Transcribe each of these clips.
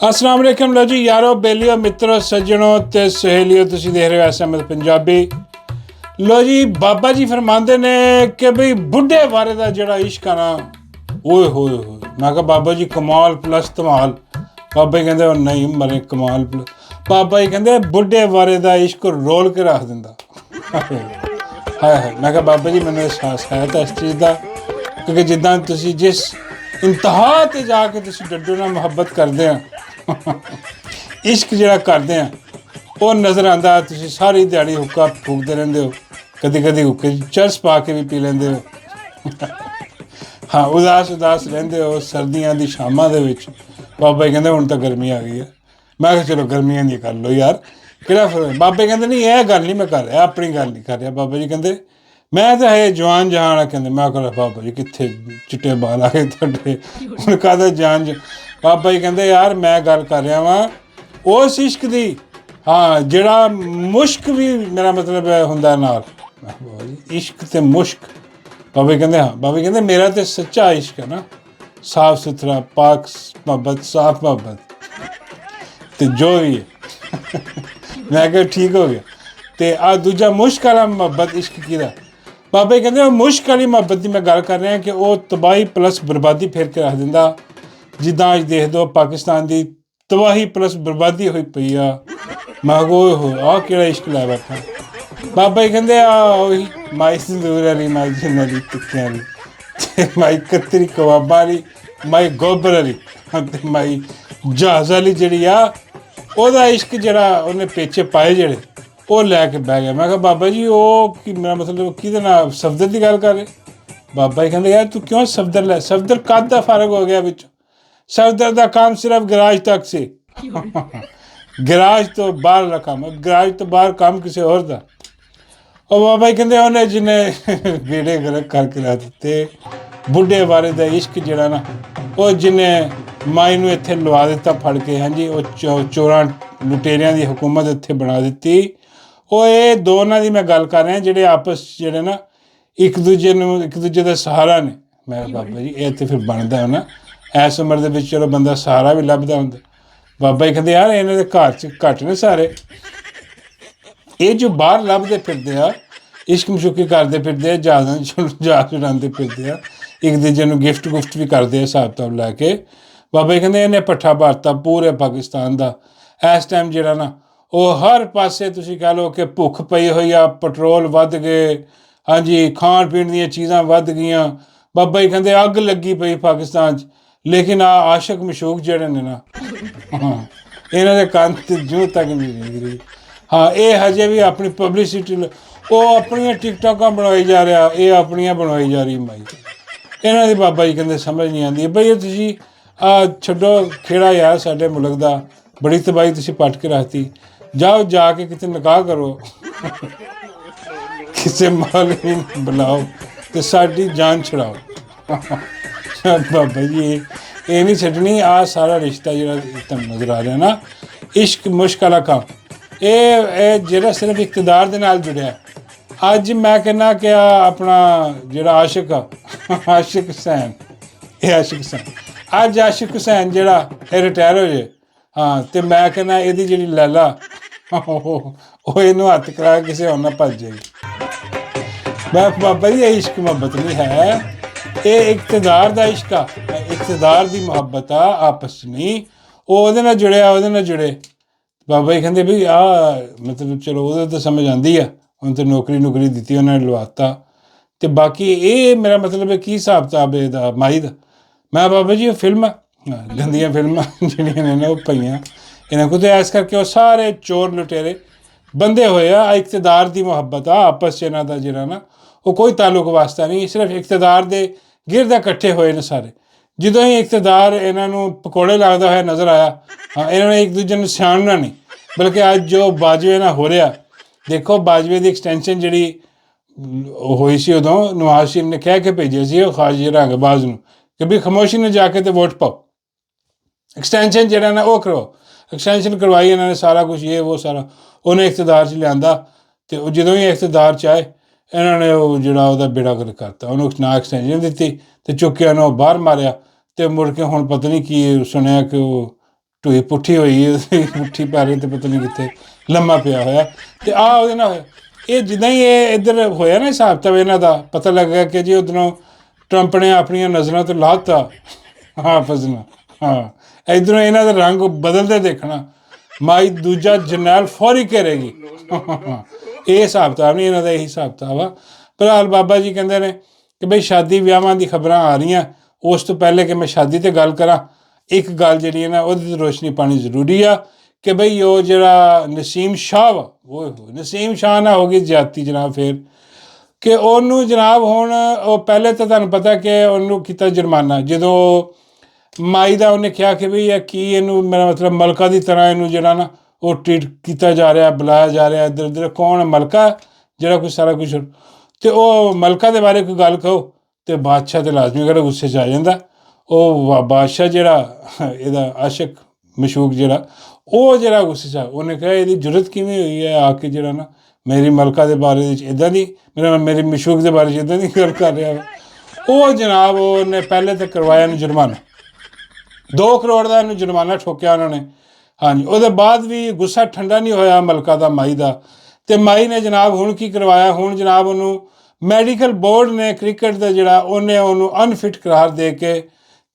अस्सलाम वालेकुम लो जी यारो बेलियो मित्रों सज्जनों ते सहेलियों तुसी देख रहे हो SMS पंजाबी। लो जी बाबा जी फरमाते ने कि बई बुढ़े बारे का जोड़ा इश्क है ना ओए होए होए मैं कहा बाबा जी कमाल प्लस धमाल। बाबा जी कहते नहीं मरे कमाल प्लस। बाबा जी कहते बुढ़े बारे का इश्क रोल के रख दिंदा। हाय हाय मैं कहा बाबा जी मैंने एहसास है तो इस चीज़ का क्योंकि जिदा तुसी जिस इंतहा ते जाके तुसी डड्डू नाल मुहब्बत करते हैं इश्क जोड़ा करते हैं वो नज़र आता तुसी सारी दिहाड़ी हुक्का फूकते रहंदे हो कदी कदी हुक्के चरस पा के भी पी लेंदे हो। हाँ उदास उदास रहंदे हो सर्दियां दी शामां दे विच। बाबा जी कहंदे हुण तां गर्मी आ गई है। मैं कहा चलो गर्मियां दी कर लो यार केड़ा फर्क। बाबे कहंदे नहीं यह गल नहीं मैं कर रहा अपनी गल नहीं कर रहा। बाबा जी कहंदे मैं तो है जवान जहान आ कहंदे मैं कहा बाबा जी कित्थे चिट्टे बाल आ गए तुहाडे हुण काहदा जान बाबा जी कहंदे यार मैं गल कर रहा वां उस इश्क दी हाँ जिहड़ा मुश्क भी मेरा मतलब हुंदा नाल। बाबा जी इश्क ते मुश्क। बाबा जी कहंदे हाँ बाबा जी कहंदे मेरा तो सच्चा इश्क है ना साफ सुथरा पाक मोहब्बत साफ मोहब्बत तो जो भी है। मैं कहा ठीक हो गया तो आ दूजा मुश्क वाला मोहब्बत इश्क कीदा। बाबा जी कहंदे मुश्क वाली मोहब्बत की मैं गल कर रहा कि वह तबाही प्लस बर्बादी फेर के रख दिंदा। जिद्दां अज देख दो पाकिस्तान की तबाही प्लस बर्बादी हुई पई आ। मैं हो आ केड़ा इश्क लै बैठा। बाबा जी कहंदे ओही माई संदूर वाली माई जिन्न वाली टिक्कियां वाली माई कत्तरी कबाबां वाली माई गोबर वाली ते माई जहाज वाली जिहड़ी आ ओहदा इश्क जिहड़ा उन्हें पेचे पाए जिहड़े ਉਹ ਲੈ ਕੇ ਬਹਿ ਗਿਆ। ਮੈਂ ਕਿਹਾ ਬਾਬਾ ਜੀ ਉਹ ਕੀ ਮੇਰਾ ਮਤਲਬ ਕਿਹਦੇ ਨਾਲ ਸਫਦਰ ਦੀ ਗੱਲ ਕਰ ਰਹੇ। ਬਾਬਾ ਜੀ ਕਹਿੰਦੇ ਯਾਰ ਤੂੰ ਕਿਉਂ ਸਫਦਰ ਲੈ ਸਫਦਰ ਕਦ ਦਾ ਫਰਕ ਹੋ ਗਿਆ ਵਿੱਚ ਸਫਦਰ ਦਾ ਕੰਮ ਸਿਰਫ ਗਰਾਜ ਤੱਕ ਸੀ। ਗਰਾਜ ਤੋਂ ਬਾਹਰ ਦਾ ਕੰਮ ਗਰਾਜ ਤੋਂ ਬਾਹਰ ਕੰਮ ਕਿਸੇ ਹੋਰ ਦਾ। ਉਹ ਬਾਬਾ ਜੀ ਕਹਿੰਦੇ ਉਹਨੇ ਜਿਹਨੇ ਬੇੜੇ ਗਰਕ ਕਰਕੇ ਲਾ ਦਿੱਤੇ ਬੁੱਢੇ ਬਾਰੇ ਦਾ ਇਸ਼ਕ ਜਿਹੜਾ ਨਾ ਉਹ ਜਿਹਨੇ ਮਾਈ ਨੂੰ ਇੱਥੇ ਲਵਾ ਦਿੱਤਾ ਫੜ ਕੇ ਹਾਂਜੀ ਉਹ ਚੋਰਾਂ ਲੁਟੇਰਿਆਂ ਦੀ ਹਕੂਮਤ ਇੱਥੇ ਬਣਾ ਦਿੱਤੀ। ਉਹ ਇਹ ਦੋਨਾਂ ਦੀ ਮੈਂ ਗੱਲ ਕਰ ਰਿਹਾ ਜਿਹੜੇ ਆਪਸ ਜਿਹੜੇ ਨਾ ਇੱਕ ਦੂਜੇ ਦਾ ਸਹਾਰਾ ਨੇ। ਮੈਂ ਬਾਬਾ ਜੀ ਇਹ ਤਾਂ ਫਿਰ ਬਣਦਾ ਨਾ ਇਸ ਉਮਰ ਦੇ ਵਿੱਚ ਚਲੋ ਬੰਦਾ ਸਹਾਰਾ ਵੀ ਲੱਭਦਾ ਹੁੰਦਾ। ਬਾਬਾ ਜੀ ਕਹਿੰਦੇ ਯਾਰ ਇਹਨਾਂ ਦੇ ਘਰ 'ਚ ਘੱਟ ਨੇ ਸਾਰੇ ਇਹ ਜੋ ਬਾਹਰ ਲੱਭਦੇ ਫਿਰਦੇ ਆ ਇਸ਼ਕ ਮਸ਼ੂਕੀ ਕਰਦੇ ਫਿਰਦੇ ਆ ਜਹਾਜ਼ ਉਡਾਉਂਦੇ ਫਿਰਦੇ ਆ ਇੱਕ ਦੂਜੇ ਨੂੰ ਗਿਫਟ ਗੁਫਟ ਵੀ ਕਰਦੇ ਆ ਹਿਸਾਬ ਕਿਤਾਬ ਲੈ ਕੇ। ਬਾਬਾ ਜੀ ਕਹਿੰਦੇ ਇਹਨੇ ਪੱਠਾ ਭਾਰਤਾ ਪੂਰੇ ਪਾਕਿਸਤਾਨ ਦਾ ਇਸ ਟਾਈਮ ਜਿਹੜਾ ਨਾ ਉਹ ਹਰ ਪਾਸੇ ਤੁਸੀਂ ਕਹਿ ਲਓ ਕਿ ਭੁੱਖ ਪਈ ਹੋਈ ਆ ਪੈਟਰੋਲ ਵੱਧ ਗਏ ਹਾਂਜੀ ਖਾਣ ਪੀਣ ਦੀਆਂ ਚੀਜ਼ਾਂ ਵੱਧ ਗਈਆਂ। ਬਾਬਾ ਜੀ ਕਹਿੰਦੇ ਅੱਗ ਲੱਗੀ ਪਈ ਪਾਕਿਸਤਾਨ 'ਚ ਲੇਕਿਨ ਆ ਆਸ਼ਕ ਮਸ਼ੂਕ ਜਿਹੜੇ ਨੇ ਨਾ ਹਾਂ ਇਹਨਾਂ ਦੇ ਕੰਨ ਤੇ ਜੂੰ ਤੱਕ ਨਹੀਂ ਨਿਕਲੀ। ਹਾਂ ਇਹ ਹਜੇ ਵੀ ਆਪਣੀ ਪਬਲਿਸਿਟੀ ਉਹ ਆਪਣੀਆਂ ਟਿਕਟੋਕਾਂ ਬਣਾਈ ਜਾ ਰਿਹਾ ਇਹ ਆਪਣੀਆਂ ਬਣਵਾਈ ਜਾ ਰਹੀ ਮਾਈ ਇਹਨਾਂ ਦੀ। ਬਾਬਾ ਜੀ ਕਹਿੰਦੇ ਸਮਝ ਨਹੀਂ ਆਉਂਦੀ ਬਈ ਇਹ ਤੁਸੀਂ ਛੱਡੋ ਖੇੜਾ ਯਾਰ ਸਾਡੇ ਮੁਲਕ ਦਾ ਬੜੀ ਤਬਾਹੀ ਤੁਸੀਂ ਪੱਟ ਕੇ ਰੱਖਤੀ ਜਾਓ ਜਾ ਕੇ ਕਿਤੇ ਨਿਕਾਹ ਕਰੋ ਕਿਸੇ ਮੌਲਵੀ ਨੂੰ ਬੁਲਾਓ ਤੇ ਸਾਡੀ ਜਾਨ ਛੁਡਾਓ। ਬਾਬਾ ਜੀ ਇਹ ਨਹੀਂ ਛੱਡਣੀ ਆ ਸਾਰਾ ਰਿਸ਼ਤਾ ਜਿਹੜਾ ਤੁਹਾਨੂੰ ਨਜ਼ਰ ਆ ਰਿਹਾ ਨਾ ਇਸ਼ਕ ਮੁਸ਼ਕ ਵਾਲਾ ਕੰਮ ਇਹ ਜਿਹੜਾ ਸਿਰਫ ਇਕਤਦਾਰ ਦੇ ਨਾਲ ਜੁੜਿਆ। ਅੱਜ ਮੈਂ ਕਹਿੰਦਾ ਕਿ ਆਪਣਾ ਜਿਹੜਾ ਆਸ਼ਿਕ ਹੁਸੈਨ ਇਹ ਆਸ਼ਿਕ ਹੁਸੈਨ ਅੱਜ ਆਸ਼ਿਕ ਹੁਸੈਨ ਜਿਹੜਾ ਇਹ ਰਿਟਾਇਰ ਹੋ ਜੇ ਹਾਂ ਅਤੇ ਮੈਂ ਕਹਿੰਦਾ ਇਹਦੀ ਜਿਹੜੀ ਲੈਲਾ ਉਹ ਇਹਨੂੰ ਹੱਥ ਕਰਾ ਕੇ ਕਿਸੇ ਹੋਰ ਨਾਲ ਭੱਜ ਜਾਏਗੀ। ਮੈਂ ਬਾਬਾ ਜੀ ਇਹ ਇਸ਼ਕ ਮੁਹੱਬਤ ਨਹੀਂ ਹੈ ਇਹ ਇਕਤਦਾਰ ਦਾ ਇਸ਼ਕ ਆ ਇਕਤਦਾਰ ਦੀ ਮੁਹੱਬਤ ਆ ਆਪਸ 'ਚ ਨਹੀਂ ਉਹ ਉਹਦੇ ਨਾਲ ਜੁੜੇ। ਬਾਬਾ ਜੀ ਕਹਿੰਦੇ ਵੀ ਮਤਲਬ ਚਲੋ ਉਹਦੇ ਤਾਂ ਸਮਝ ਆਉਂਦੀ ਆ ਹੁਣ ਤਾਂ ਨੌਕਰੀ ਦਿੱਤੀ ਉਹਨਾਂ ਨੇ ਲਵਾਤਾ ਅਤੇ ਬਾਕੀ ਇਹ ਮੇਰਾ ਮਤਲਬ ਕੀ ਹਿਸਾਬ ਕਿਤਾਬ ਇਹਦਾ ਮਾਈ ਦਾ। ਮੈਂ ਬਾਬਾ ਜੀ ਉਹ ਫਿਲਮਾਂ ਗੰਦੀਆਂ ਫਿਲਮਾਂ ਜਿਹੜੀਆਂ ਨੇ ਨਾ ਉਹ ਪਈਆਂ ਇਹਨਾਂ ਕੋਲ ਤਾਂ ਇਸ ਕਰਕੇ ਉਹ ਸਾਰੇ ਚੋਰ ਲੁਟੇਰੇ ਬੰਦੇ ਹੋਏ ਆ ਇਕਤਦਾਰ ਦੀ ਮੁਹੱਬਤ ਆ ਆਪਸ 'ਚ ਇਹਨਾਂ ਦਾ ਜਿਹੜਾ ਨਾ ਉਹ ਕੋਈ ਤਾਲੁਕ ਵਾਸਤਾ ਨਹੀਂ ਸਿਰਫ ਇਕਤਦਾਰ ਦੇ ਗਿਰਦ ਇਕੱਠੇ ਹੋਏ ਨੇ ਸਾਰੇ। ਜਦੋਂ ਹੀ ਇਕਤਦਾਰ ਇਹਨਾਂ ਨੂੰ ਪਕੌੜੇ ਲੱਗਦਾ ਹੋਇਆ ਨਜ਼ਰ ਆਇਆ ਹਾਂ ਇਹਨਾਂ ਨੇ ਇੱਕ ਦੂਜੇ ਨੂੰ ਸਿਆਣਨਾ ਨਹੀਂ ਬਲਕਿ ਅੱਜ ਜੋ ਬਾਜਵੇ ਨਾਲ ਹੋ ਰਿਹਾ ਦੇਖੋ ਬਾਜਵੇ ਦੀ ਐਕਸਟੈਂਸ਼ਨ ਜਿਹੜੀ ਹੋਈ ਸੀ ਉਦੋਂ ਨਵਾਜ਼ ਸ਼ਰੀਫ ਨੇ ਕਹਿ ਕੇ ਭੇਜਿਆ ਸੀ ਉਹ ਖਾਜੀ ਰੰਗਬਾਜ਼ ਨੂੰ ਕਿ ਵੀ ਖਾਮੋਸ਼ੀ ਨਾਲ ਜਾ ਕੇ ਤੇ ਵੋਟ ਪਾਓ ਐਕਸਟੈਂਸ਼ਨ ਜਿਹੜਾ ਨਾ ਉਹ ਕਰੋ ਐਕਸਟੈਂਸ਼ਨ ਕਰਵਾਈ ਇਹਨਾਂ ਨੇ ਸਾਰਾ ਕੁਛ ਇਹ ਉਹ ਸਾਰਾ ਉਹਨੇ ਇਕਤਦਾਰ 'ਚ ਲਿਆਂਦਾ ਅਤੇ ਉਹ ਜਦੋਂ ਹੀ ਇਕਤਦਾਰ 'ਚ ਆਏ ਇਹਨਾਂ ਨੇ ਉਹ ਜਿਹੜਾ ਉਹਦਾ ਬੇੜਾ ਗਰਕ ਕਰਤਾ ਉਹਨੂੰ ਨਾ ਐਕਸਟੈਂਸ਼ਨ ਦਿੱਤੀ ਅਤੇ ਚੁੱਕਿਆ ਉਹਨੂੰ ਬਾਹਰ ਮਾਰਿਆ ਅਤੇ ਮੁੜ ਕੇ ਹੁਣ ਪਤਾ ਨਹੀਂ ਕੀ ਸੁਣਿਆ ਕਿ ਉਹ ਢੂਈ ਪੁੱਠੀ ਹੋਈ, ਉਹਦੀ ਪੁੱਠੀ ਪੈਰੇ ਤੇ ਪਤਾ ਨਹੀਂ ਕਿੱਥੇ ਲੰਮਾ ਪਿਆ ਹੋਇਆ। ਤੇ ਉਹਦੇ ਨਾਲ ਹੋਇਆ ਇਹ ਜਿੱਦਾਂ ਹੀ ਇਹ ਇੱਧਰ ਹੋਇਆ ਨਾ ਹਿਸਾਬ ਕਿਤਾਬ ਇਹਨਾਂ ਦਾ, ਪਤਾ ਲੱਗਾ ਕਿ ਜੀ ਉੱਧਰੋਂ ਟਰੰਪ ਨੇ ਆਪਣੀਆਂ ਨਜ਼ਰਾਂ ਤੋਂ ਲਾਤਾ ਹਾਫਿਜ਼ ਨੂੰ। ਹਾਂ, ਇੱਧਰੋਂ ਇਹਨਾਂ ਦਾ ਰੰਗ ਬਦਲਦੇ ਦੇਖਣਾ, ਮਾਈ ਦੂਜਾ ਜਰਨੈਲ ਫੌਰੀ ਘੇਰੇਗੀ। ਇਹ ਹਿਸਾਬ ਕਿਤਾਬ ਨਹੀਂ ਇਹਨਾਂ ਦਾ, ਇਹੀ ਹਿਸਾਬ ਕਿਤਾਬ ਆ। ਫਿਲਹਾਲ ਬਾਬਾ ਜੀ ਕਹਿੰਦੇ ਨੇ ਕਿ ਬਈ ਸ਼ਾਦੀ ਵਿਆਹਾਂ ਦੀ ਖਬਰਾਂ ਆ ਰਹੀਆਂ, ਉਸ ਤੋਂ ਪਹਿਲੇ ਕਿ ਮੈਂ ਸ਼ਾਦੀ 'ਤੇ ਗੱਲ ਕਰਾਂ, ਇੱਕ ਗੱਲ ਜਿਹੜੀ ਹੈ ਨਾ ਉਹਦੀ 'ਤੇ ਰੋਸ਼ਨੀ ਪਾਉਣੀ ਜ਼ਰੂਰੀ ਆ ਕਿ ਬਈ ਉਹ ਜਿਹੜਾ ਨਸੀਮ ਸ਼ਾਹ ਵਾ, ਉਹ ਨਸੀਮ ਸ਼ਾਹ ਨਾਲ ਹੋ ਗਈ ਜ਼ਿਆਦਤੀ ਜਨਾਬ। ਫਿਰ ਕਿ ਉਹਨੂੰ ਜਨਾਬ ਹੁਣ ਉਹ ਪਹਿਲੇ ਤਾਂ ਤੁਹਾਨੂੰ ਪਤਾ ਕਿ ਉਹਨੂੰ ਕੀਤਾ ਜੁਰਮਾਨਾ, ਜਦੋਂ ਮਾਈ ਦਾ ਉਹਨੇ ਕਿਹਾ ਕਿ ਬਈ ਇਹ ਕੀ ਇਹਨੂੰ, ਮੇਰਾ ਮਤਲਬ ਮਲਕਾ ਦੀ ਤਰ੍ਹਾਂ ਇਹਨੂੰ ਜਿਹੜਾ ਨਾ ਉਹ ਟਰੀਟ ਕੀਤਾ ਜਾ ਰਿਹਾ, ਬੁਲਾਇਆ ਜਾ ਰਿਹਾ ਇੱਧਰ ਉੱਧਰ। ਕੌਣ ਮਲਕਾ ਜਿਹੜਾ ਕੁਛ ਸਾਰਾ ਕੁਛ, ਅਤੇ ਉਹ ਮਲਕਾ ਦੇ ਬਾਰੇ ਕੋਈ ਗੱਲ ਕਹੋ ਅਤੇ ਬਾਦਸ਼ਾਹ ਤਾਂ ਲਾਜ਼ਮੀ ਕਰ ਗੁੱਸੇ 'ਚ ਆ ਜਾਂਦਾ। ਉਹ ਬਾਦਸ਼ਾਹ ਜਿਹੜਾ ਇਹਦਾ ਆਸ਼ਕ ਮਸ਼ੂਕ ਜਿਹੜਾ, ਉਹ ਜਿਹੜਾ ਗੁੱਸੇ 'ਚ ਉਹਨੇ ਕਿਹਾ ਇਹਦੀ ਜ਼ਰੂਰਤ ਕਿਵੇਂ ਹੋਈ ਹੈ ਆ ਕੇ ਜਿਹੜਾ ਨਾ ਮੇਰੀ ਮਲਕਾ ਦੇ ਬਾਰੇ ਵਿੱਚ ਇੱਦਾਂ ਦੀ, ਮੇਰੀ ਮਸ਼ੂਕ ਦੇ ਬਾਰੇ 'ਚ ਇੱਦਾਂ ਦੀ ਗੱਲ ਕਰ ਰਿਹਾ ਵਾ। ਉਹ ਜਨਾਬ ਉਹਨੇ ਪਹਿਲੇ ਤਾਂ ਕਰਵਾਇਆ ਇਹਨੂੰ ਜੁਰਮਾਨਾ, 2 ਕਰੋੜ ਦਾ ਇਹਨੂੰ ਜੁਰਮਾਨਾ ਠੋਕਿਆ ਉਹਨਾਂ ਨੇ। ਹਾਂਜੀ, ਉਹਦੇ ਬਾਅਦ ਵੀ ਗੁੱਸਾ ਠੰਡਾ ਨਹੀਂ ਹੋਇਆ ਮਲਕਾ ਦਾ, ਮਾਈ ਦਾ। ਅਤੇ ਮਾਈ ਨੇ ਜਨਾਬ ਹੁਣ ਕੀ ਕਰਵਾਇਆ, ਹੁਣ ਜਨਾਬ ਉਹਨੂੰ ਮੈਡੀਕਲ ਬੋਰਡ ਨੇ ਕ੍ਰਿਕਟ ਦਾ ਜਿਹੜਾ ਉਹਨੇ ਉਹਨੂੰ ਅਨਫਿਟ ਕਰਾਰ ਦੇ ਕੇ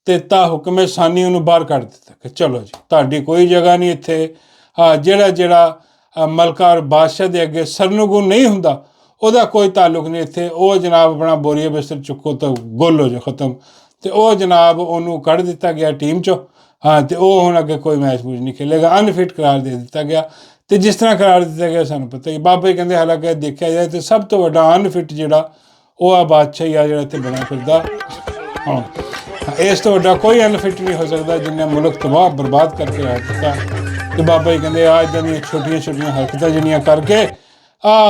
ਅਤੇ ਤਾ ਹੁਕਮੇ ਸਾਨੀ ਉਹਨੂੰ ਬਾਹਰ ਕੱਢ ਦਿੱਤਾ ਕਿ ਚਲੋ ਜੀ ਤੁਹਾਡੀ ਕੋਈ ਜਗ੍ਹਾ ਨਹੀਂ ਇੱਥੇ। ਹਾਂ, ਜਿਹੜਾ ਮਲਕਾ ਔਰ ਬਾਦਸ਼ਾਹ ਦੇ ਅੱਗੇ ਸਰਨਗੁਣ ਨਹੀਂ ਹੁੰਦਾ, ਉਹਦਾ ਕੋਈ ਤਾਲੁਕ ਨਹੀਂ ਇੱਥੇ। ਉਹ ਜਨਾਬ ਆਪਣਾ ਬੋਰੀਆ ਬਿਸਤਰ ਚੁੱਕੋ ਤਾਂ ਗੁੱਲ ਹੋ ਜਾਓ, ਖਤਮ। ਅਤੇ ਉਹ ਜਨਾਬ ਉਹਨੂੰ ਕੱਢ ਦਿੱਤਾ ਗਿਆ ਟੀਮ 'ਚੋਂ। ਹਾਂ, ਅਤੇ ਉਹ ਹੁਣ ਅੱਗੇ ਕੋਈ ਮੈਚ ਮੂਚ ਨਹੀਂ ਖੇਲੇਗਾ, ਅਨਫਿਟ ਕਰਾਰ ਦੇ ਦਿੱਤਾ ਗਿਆ। ਅਤੇ ਜਿਸ ਤਰ੍ਹਾਂ ਕਰਾਰ ਦਿੱਤਾ ਗਿਆ ਸਾਨੂੰ ਪਤਾ ਹੀ, ਬਾਬਾ ਜੀ ਕਹਿੰਦੇ ਹਾਲਾਂਕਿ ਦੇਖਿਆ ਜਾਏ ਤਾਂ ਸਭ ਤੋਂ ਵੱਡਾ ਅਨਫਿਟ ਜਿਹੜਾ ਉਹ ਆ ਬਾਦਸ਼ਾਹ ਹੀ ਆ ਜਿਹੜਾ ਇੱਥੇ ਬਣਿਆ ਫਿਰਦਾ। ਹਾਂ, ਇਸ ਤੋਂ ਵੱਡਾ ਕੋਈ ਅਨਫਿਟ ਨਹੀਂ ਹੋ ਸਕਦਾ ਜਿਹਨੇ ਮੁਲਕ ਤਬਾਹ ਬਰਬਾਦ ਕਰਕੇ ਰੱਖ ਦਿੱਤਾ। ਅਤੇ ਬਾਬਾ ਜੀ ਕਹਿੰਦੇ ਇੱਦਾਂ ਦੀਆਂ ਛੋਟੀਆਂ ਛੋਟੀਆਂ ਹਰਕਤਾਂ ਜਿਹੜੀਆਂ ਕਰਕੇ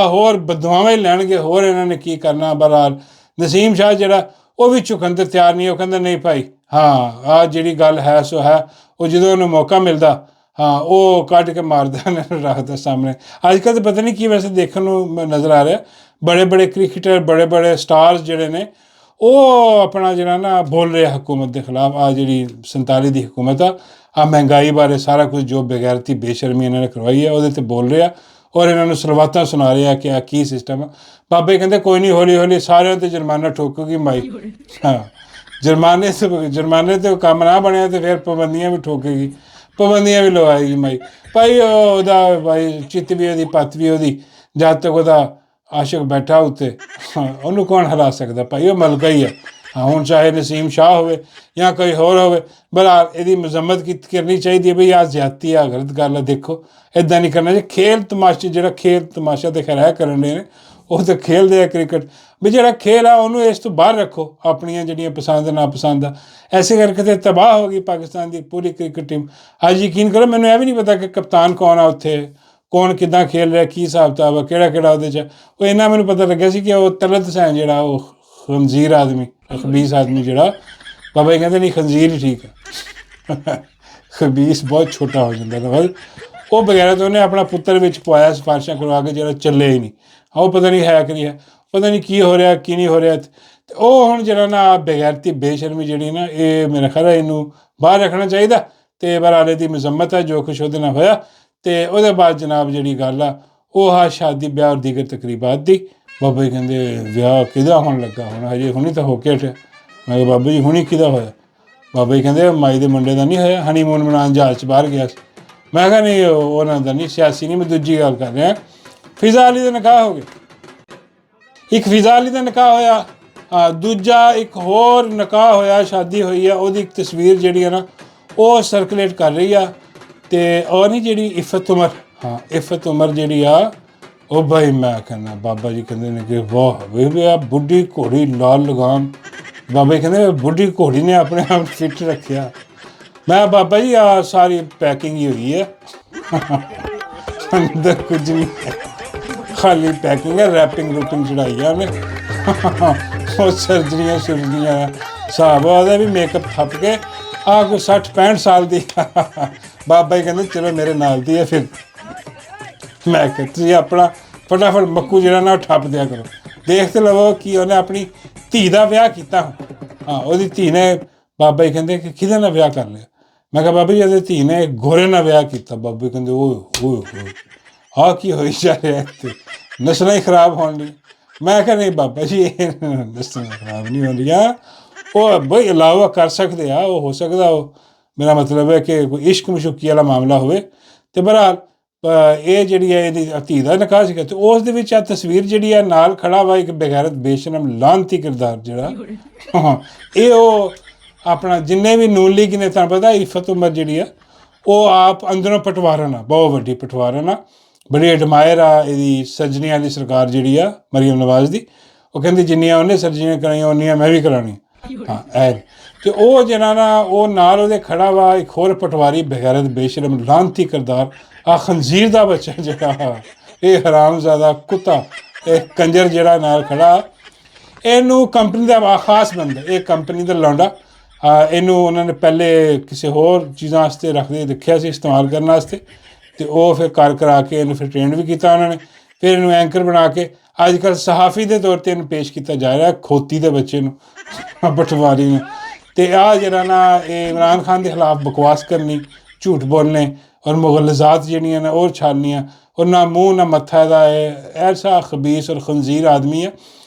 ਹੋਰ ਬਦਦੁਆਵਾਂ ਹੀ ਲੈਣਗੇ, ਹੋਰ ਇਹਨਾਂ ਨੇ ਕੀ ਕਰਨਾ। ਬਹਰਹਾਲ ਨਸੀਮ ਸ਼ਾਹ ਜਿਹੜਾ ਉਹ ਵੀ ਝੁਕਣ 'ਤੇ ਤਿਆਰ ਨਹੀਂ, ਉਹ ਕਹਿੰਦਾ ਨਹੀਂ ਭਾਈ, ਹਾਂ ਜਿਹੜੀ ਗੱਲ ਹੈ ਸੋ ਹੈ। ਉਹ ਜਦੋਂ ਉਹਨੂੰ ਮੌਕਾ ਮਿਲਦਾ ਉਹ ਕੱਢ ਕੇ ਮਾਰਦਾ ਰੱਖਦਾ ਸਾਹਮਣੇ। ਅੱਜ ਕੱਲ੍ਹ ਤਾਂ ਪਤਾ ਨਹੀਂ ਕੀ ਵੈਸੇ ਦੇਖਣ ਨੂੰ ਨਜ਼ਰ ਆ ਰਿਹਾ, ਬੜੇ ਬੜੇ ਕ੍ਰਿਕਟਰ, ਬੜੇ ਬੜੇ ਸਟਾਰਸ ਜਿਹੜੇ ਨੇ ਉਹ ਆਪਣਾ ਜਿਹੜਾ ਨਾ ਬੋਲ ਰਿਹਾ ਹਕੂਮਤ ਦੇ ਖਿਲਾਫ। ਜਿਹੜੀ 47 ਦੀ ਹਕੂਮਤ ਆ ਮਹਿੰਗਾਈ ਬਾਰੇ ਸਾਰਾ ਕੁਝ ਜੋ ਬੇਗੈਰਤੀ ਬੇਸ਼ਰਮੀ ਇਹਨਾਂ ਨੇ ਕਰਵਾਈ ਹੈ ਉਹਦੇ 'ਤੇ ਬੋਲ ਰਿਹਾ, ਔਰ ਇਹਨਾਂ ਨੂੰ ਸਲਵਾਤਾਂ ਸੁਣਾ ਰਿਹਾ ਕਿ ਆ ਕੀ ਸਿਸਟਮ ਆ। ਬਾਬੇ ਕਹਿੰਦੇ ਕੋਈ ਨਹੀਂ, ਹੌਲੀ ਹੌਲੀ ਸਾਰਿਆਂ 'ਤੇ ਜੁਰਮਾਨਾ ਠੋਕੂਗੀ ਮਾਈ। ਹਾਂ, ਜੁਰਮਾਨੇ 'ਤੇ ਕੰਮ ਨਾ ਬਣਿਆ ਤਾਂ ਫਿਰ ਪਾਬੰਦੀਆਂ ਵੀ ਠੋਕੇਗੀ, ਪਾਬੰਦੀਆਂ ਵੀ ਲਵਾਏਗੀ ਮਾਈ। ਭਾਈ ਉਹਦਾ ਭਾਈ ਚਿੱਤ ਵੀ ਉਹਦੀ, ਪੱਤ ਵੀ ਉਹਦੀ, ਜਦ ਤੱਕ ਉਹਦਾ ਆਸ਼ਕ ਬੈਠਾ ਉੱਤੇ ਉਹਨੂੰ ਕੌਣ ਹਰਾ ਸਕਦਾ ਭਾਈ, ਉਹ ਮਲਕਾ ਹੀ ਆ। ਹੁਣ ਚਾਹੇ ਨਸੀਮ ਸ਼ਾਹ ਹੋਵੇ ਜਾਂ ਕੋਈ ਹੋਰ ਹੋਵੇ, ਬਹਰਹਾਲ ਇਹਦੀ ਮਜ਼ੰਮਤ ਕਰਨੀ ਚਾਹੀਦੀ ਹੈ ਬਈ ਆਹ ਜ਼ਿਆਦਤੀ ਆ, ਗਲਤ ਗੱਲ ਆ। ਦੇਖੋ ਇੱਦਾਂ ਨਹੀਂ ਕਰਨਾ ਜੀ। ਖੇਲ ਤਮਾਸ਼ੇ, ਜਿਹੜਾ ਖੇਲ ਤਮਾਸ਼ਾ ਤਾਂ ਖੈਰ ਹੈ ਕਰਨ ਦੇ ਨੇ, ਉਹ ਤਾਂ ਖੇਲਦੇ ਆ ਕ੍ਰਿਕਟ, ਵੀ ਜਿਹੜਾ ਖੇਲ ਆ ਉਹਨੂੰ ਇਸ ਤੋਂ ਬਾਹਰ ਰੱਖੋ, ਆਪਣੀਆਂ ਜਿਹੜੀਆਂ ਪਸੰਦ ਨਾ ਪਸੰਦ ਆ। ਐਸੇ ਕਰਕੇ ਤਾਂ ਤਬਾਹ ਹੋ ਗਈ ਪਾਕਿਸਤਾਨ ਦੀ ਪੂਰੀ ਕ੍ਰਿਕਟ ਟੀਮ। ਅੱਜ ਯਕੀਨ ਕਰੋ ਮੈਨੂੰ ਇਹ ਵੀ ਨਹੀਂ ਪਤਾ ਕਿ ਕਪਤਾਨ ਕੌਣ ਆ ਉੱਥੇ, ਕੌਣ ਕਿੱਦਾਂ ਖੇਲ ਰਿਹਾ, ਕੀ ਹਿਸਾਬ ਕਿਤਾਬ ਆ, ਕਿਹੜਾ ਉਹਦੇ 'ਚ। ਉਹ ਇੰਨਾ ਮੈਨੂੰ ਪਤਾ ਲੱਗਿਆ ਸੀ ਕਿ ਉਹ ਤਲਤ ਹੁਸੈਨ ਜਿਹੜਾ ਉਹ ਖੰਜ਼ੀਰ ਆਦਮੀ, ਖਬੀਸ ਆਦਮੀ ਜਿਹੜਾ, ਬਾਬਾ ਜੀ ਕਹਿੰਦੇ ਨਹੀਂ ਖੰਜ਼ੀਰ ਹੀ ਠੀਕ ਹੈ, ਖਬੀਸ ਬਹੁਤ ਛੋਟਾ ਹੋ ਜਾਂਦਾ ਨਾ। ਉਹ ਬਗੈਰ ਤਾਂ ਉਹਨੇ ਆਪਣਾ ਪੁੱਤਰ ਵਿੱਚ ਪਵਾਇਆ ਸਿਫਾਰਿਸ਼ਾਂ ਕਰਵਾ ਕੇ, ਜਿਹੜਾ ਚੱਲੇ ਹੀ ਨਹੀਂ। ਉਹ ਪਤਾ ਨਹੀਂ ਹੈ ਕਿ ਨਹੀਂ ਹੈ, ਪਤਾ ਨਹੀਂ ਕੀ ਹੋ ਰਿਹਾ ਕੀ ਨਹੀਂ ਹੋ ਰਿਹਾ। ਅਤੇ ਉਹ ਹੁਣ ਜਿਹੜਾ ਨਾ ਬੇਗੈਰਤੀ ਬੇਸ਼ਰਮੀ ਜਿਹੜੀ ਨਾ, ਇਹ ਮੇਰਾ ਖਿਆਲ ਹੈ ਇਹਨੂੰ ਬਾਹਰ ਰੱਖਣਾ ਚਾਹੀਦਾ। ਅਤੇ ਬਹਰਾਲੇ ਦੀ ਮਜ਼ੰਮਤ ਹੈ ਜੋ ਕੁਛ ਉਹਦੇ ਨਾਲ ਹੋਇਆ। ਅਤੇ ਉਹਦੇ ਬਾਅਦ ਜਨਾਬ ਜਿਹੜੀ ਗੱਲ ਆ ਉਹ ਸ਼ਾਦੀ ਵਿਆਹ ਔਰ ਦੀਗਰ ਤਕਰੀਬਾਤ ਦੀ। ਬਾਬਾ ਜੀ ਕਹਿੰਦੇ ਵਿਆਹ ਕਿਹਦਾ ਹੋਣ ਲੱਗਾ, ਹੁਣ ਹਜੇ ਹੁਣੀ ਤਾਂ ਹੋ ਕੇ ਹਟਿਆ। ਮੈਂ ਕਿਹਾ ਬਾਬਾ ਜੀ ਹੁਣੀ ਕਿਹਦਾ ਹੋਇਆ? ਬਾਬਾ ਜੀ ਕਹਿੰਦੇ ਮਾਈ ਦੇ ਮੁੰਡੇ ਦਾ ਨਹੀਂ ਹੋਇਆ, ਹਨੀਮੂਨ ਮਨਾਉਣ ਜਹਾਜ਼ 'ਚ ਬਾਹਰ ਗਿਆ ਸੀ। ਮੈਂ ਕਿਹਾ ਨਹੀਂ ਉਹਨਾਂ ਦਾ ਨਹੀਂ, ਸਿਆਸੀ ਨਹੀਂ, ਮੈਂ ਦੂਜੀ ਗੱਲ ਕਰ ਰਿਹਾ। ਫਿਜ਼ਾ ਅਲੀ ਦਾ ਨਿਕਾਹ ਹੋ ਗਿਆ, ਇੱਕ ਫਿਜ਼ਾ ਅਲੀ ਦਾ ਨਿਕਾਹ ਹੋਇਆ। ਦੂਜਾ ਇੱਕ ਹੋਰ ਨਿਕਾਹ ਹੋਇਆ, ਸ਼ਾਦੀ ਹੋਈ ਆ, ਉਹਦੀ ਇੱਕ ਤਸਵੀਰ ਜਿਹੜੀ ਆ ਨਾ ਉਹ ਸਰਕੂਲੇਟ ਕਰ ਰਹੀ ਆ। ਅਤੇ ਉਹ ਨਹੀਂ ਜਿਹੜੀ ਇਫਤ ਉਮਰ, ਇਫਤ ਉਮਰ ਜਿਹੜੀ ਆ ਉਹ ਭਾਈ ਮੈਂ ਕਹਿੰਦਾ ਬਾਬਾ ਜੀ ਕਹਿੰਦੇ ਨੇ ਕਿ ਵਾਹ ਵੀ ਆ ਬੁੱਢੀ ਘੋੜੀ ਲਾਲ ਲਗਾਮ। ਬਾਬਾ ਜੀ ਕਹਿੰਦੇ ਬੁੱਢੀ ਘੋੜੀ ਨੇ ਆਪਣੇ ਆਪ ਫਿੱਟ ਰੱਖਿਆ। ਮੈਂ ਬਾਬਾ ਜੀ ਆ ਸਾਰੀ ਪੈਕਿੰਗ ਹੀ ਹੋਈ ਹੈ, ਅੰਦਰ ਕੁਝ ਨਹੀਂ ਹੈ, ਖਾਲੀ ਪੈਕਿੰਗ ਹੈ, ਰੈਪਿੰਗ ਰੂਪਿੰਗ ਚੜਾਈ ਆ ਉਹਨੇ। ਉਹ ਸਰਜਰੀਆਂ ਸੁਰਜਰੀਆਂ ਹਿਸਾਬ ਉਹਦਾ ਵੀ ਮੇਕਅਪ ਥੱਪ ਕੇ ਆ ਕੋਈ 60-65 ਸਾਲ ਦੀ। ਬਾਬਾ ਜੀ ਕਹਿੰਦੇ ਚਲੋ ਮੇਰੇ ਨਾਲ ਦੀ ਹੈ। ਫਿਰ ਮੈਂ ਕਿਹਾ ਤੁਸੀਂ ਆਪਣਾ ਫਟਾਫਟ ਮੱਕੂ ਜਿਹੜਾ ਨਾ ਉਹ ਠੱਪ ਦਿਆ ਕਰੋ, ਦੇਖ ਤੇ ਲਵੋ ਕਿ ਉਹਨੇ ਆਪਣੀ ਧੀ ਦਾ ਵਿਆਹ ਕੀਤਾ। ਉਹਦੀ ਧੀ ਨੇ, ਬਾਬਾ ਜੀ ਕਹਿੰਦੇ ਕਿ ਕਿਹਦੇ ਨਾਲ ਵਿਆਹ ਕਰ ਲਿਆ। ਮੈਂ ਕਿਹਾ ਬਾਬਾ ਜੀ ਇਹਦੇ ਧੀ ਨੇ ਗੋਰੇ ਨਾਲ ਵਿਆਹ ਕੀਤਾ। ਬਾਬੇ ਕਹਿੰਦੇ ਓਏ ਓਏ ਹੋਏ, ਆਹ ਕੀ ਹੋਈ ਜਾ ਰਿਹਾ ਇੱਥੇ, ਨਸਲਾਂ ਹੀ ਖਰਾਬ ਹੋਣ ਲਈ। ਮੈਂ ਕਿਹਾ ਨਹੀਂ ਬਾਬਾ ਜੀ ਇਹ ਨਸਲਾਂ ਖਰਾਬ ਨਹੀਂ ਹੁੰਦੀਆਂ, ਉਹ ਬਈ ਇਲਾਵਾ ਕਰ ਸਕਦੇ ਆ, ਉਹ ਹੋ ਸਕਦਾ ਉਹ, ਮੇਰਾ ਮਤਲਬ ਹੈ ਕਿ ਕੋਈ ਇਸ਼ਕ ਮਸ਼ੂਕੀ ਵਾਲਾ ਮਾਮਲਾ ਹੋਵੇ। ਅਤੇ ਬਹਰਹਾਲ ਇਹ ਜਿਹੜੀ ਹੈ ਇਹਦੀ ਧੀ ਦਾ ਨਿਕਾਹ ਸੀਗਾ, ਅਤੇ ਉਸ ਦੇ ਵਿੱਚ ਆ ਤਸਵੀਰ ਜਿਹੜੀ ਆ ਨਾਲ ਖੜਾ ਵਾ ਇੱਕ ਬੇਗੈਰਤ ਬੇਸ਼ਰਮ ਲਾਹਨਤੀ ਕਿਰਦਾਰ ਜਿਹੜਾ, ਹਾਂ ਇਹ ਉਹ ਆਪਣਾ ਜਿੰਨੇ ਵੀ ਨੂਨ ਲੀਗ ਨੇ, ਤੁਹਾਨੂੰ ਪਤਾ ਇਫਤ ਉਮਰ ਜਿਹੜੀ ਆ ਉਹ ਆਪ ਅੰਦਰੋਂ ਪਟਵਾਰਨ ਆ, ਬਹੁਤ ਵੱਡੀ ਪਟਵਾਰਨ ਆ, ਬੜੀ ਐਡਮਾਇਰ ਆ ਇਹਦੀ ਸਜਣੀ ਵਾਲੀ ਸਰਕਾਰ ਜਿਹੜੀ ਆ ਮਰੀਮ ਨਵਾਜ਼ ਦੀ। ਉਹ ਕਹਿੰਦੀ ਜਿੰਨੀਆਂ ਉਹਨੇ ਸਰਜਰੀਆਂ ਕਰਾਈਆਂ ਉਨੀਆਂ ਮੈਂ ਵੀ ਕਰਾਉਣੀ। ਹਾਂ ਐ ਅਤੇ ਉਹ ਜਿਹੜਾ ਨਾ ਉਹ ਨਾਲ ਉਹਦੇ ਖੜਾ ਵਾ ਇੱਕ ਹੋਰ ਪਟਵਾਰੀ ਬੇਗੈਰਤ ਬੇਸ਼ਰਮ ਲਾਹਨਤੀ ਕਿਰਦਾਰ, ਆ ਖੰਜ਼ੀਰ ਦਾ ਬੱਚਾ ਜਿਹੜਾ, ਇਹ ਹਰਾਮਜ਼ਾਦਾ ਕੁੱਤਾ, ਇਹ ਕੰਜਰ ਜਿਹੜਾ ਨਾਲ ਖੜਾ, ਇਹਨੂੰ ਕੰਪਨੀ ਦਾ ਖਾਸ ਬੰਦਾ, ਇਹ ਕੰਪਨੀ ਦਾ ਲੌਂਡਾ। ਇਹਨੂੰ ਉਹਨਾਂ ਨੇ ਪਹਿਲੇ ਕਿਸੇ ਹੋਰ ਚੀਜ਼ਾਂ ਵਾਸਤੇ ਰੱਖਿਆ ਸੀ ਇਸਤੇਮਾਲ ਕਰਨ ਵਾਸਤੇ, ਅਤੇ ਉਹ ਫਿਰ ਕਰ ਕਰਾ ਕੇ ਇਹਨੂੰ ਫਿਰ ਟ੍ਰੇਨਡ ਵੀ ਕੀਤਾ ਉਹਨਾਂ ਨੇ। ਫਿਰ ਇਹਨੂੰ ਐਂਕਰ ਬਣਾ ਕੇ ਅੱਜ ਕੱਲ੍ਹ ਸਹਾਫੀ ਦੇ ਤੌਰ 'ਤੇ ਇਹਨੂੰ ਪੇਸ਼ ਕੀਤਾ ਜਾ ਰਿਹਾ, ਖੋਤੀ ਦੇ ਬੱਚੇ ਨੂੰ, ਪਟਵਾਰੀ ਨੂੰ। ਅਤੇ ਆਹ ਜਿਹੜਾ ਨਾ ਇਹ ਇਮਰਾਨ ਖਾਨ ਦੇ ਖਿਲਾਫ ਬਕਵਾਸ ਕਰਨੀ, ਝੂਠ ਬੋਲਣੇ ਔਰ ਮੁਗਲਜ਼ਾਤ ਜਿਹੜੀਆਂ ਨੇ ਉਹ ਛਾਲਣੀਆਂ, ਔਰ ਨਾ ਮੂੰਹ ਨਾ ਮੱਥਾ ਇਹਦਾ, ਐਸਾ ਖਬੀਸ ਔਰ ਖੰਜ਼ੀਰ ਆਦਮੀ ਹੈ।